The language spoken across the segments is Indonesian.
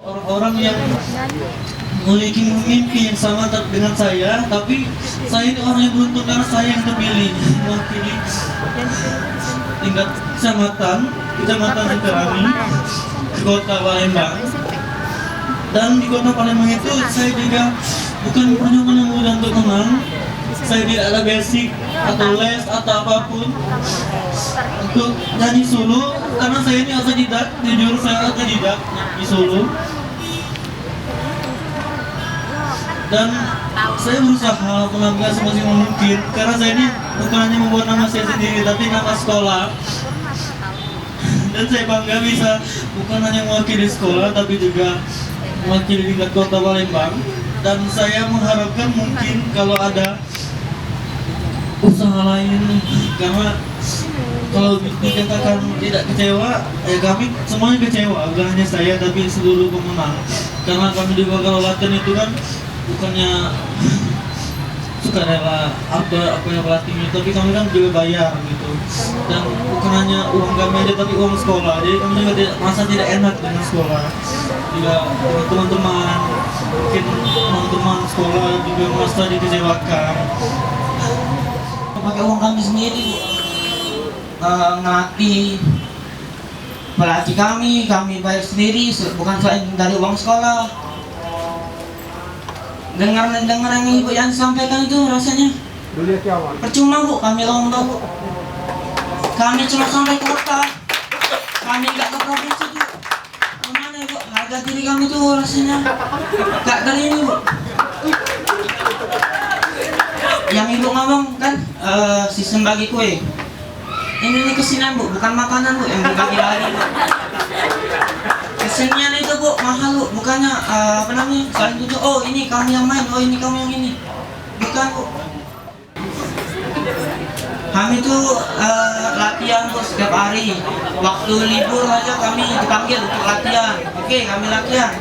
orang-orang yang memiliki mimpi yang sama dengan saya, tapi saya ini orang yang beruntung karena saya yang terpilih mewakili tingkat kecamatan Sekarami, kota Palembang. Dan di kota Palembang itu saya juga bukan perjuangan yang mudah untuk menang. Saya tidak ada basic atau les atau apapun untuk nyanyi solo karena saya ini otodidak, jujur saya otodidak di solo. Dan saya berusaha menampilkan semaksimal mungkin karena saya ini bukan hanya membuat nama saya sendiri tapi nama sekolah. Dan saya bangga bisa bukan hanya mewakili sekolah tapi juga mewakili tingkat kota Palembang. Dan saya mengharapkan mungkin kalau ada usaha lain, karena kalau dikatakan tidak kecewa, ya kami semuanya kecewa, bukan hanya saya tapi seluruh pemenang. Karena kami juga kalau latihan itu kan bukannya sukarela apa yang pelatihnya, tapi kami kan juga bayar gitu. Dan bukan hanya uang kami aja tapi uang sekolah, jadi kami juga merasa tidak enak dengan sekolah. Juga teman-teman, mungkin teman-teman sekolah juga merasa dikecewakan. Pakai uang kami sendiri, ngelatih pelatih kami bayar sendiri, bukan selain dari uang sekolah. Dengar yang ibu yang sampaikan itu rasanya percuma bu, kami lomba bu, kami cuma sampai kota, kami nggak ke provinsi bu. Gimana bu, harga diri kami tuh rasanya nggak dari ini bu. Yang ibu ngomong kan sistem bagi kue. Ini kesenian bu, bukan makanan bu yang dibagi lagi bu. Kesenian itu bu mahal bu, bukannya apa namanya saling tunjuk. Oh ini kami yang main, oh ini kamu yang ini. Bukan bu. Kami tuh latihan bu setiap hari. Waktu libur aja kami dipanggil untuk latihan. Oke, kami latihan.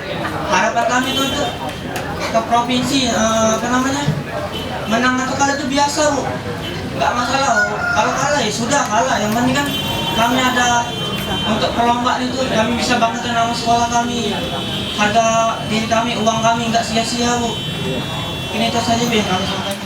Harapan kami tuh untuk ke provinsi apa namanya? Menang atau kalah itu biasa bu, nggak masalah. Kalau kalah ya sudah kalah, yang penting kan kami ada untuk perlombaan itu, kami bisa banggakan nama sekolah kami, harga diri kami, uang kami nggak sia-sia bu. Ini itu saja yang kami sampaikan.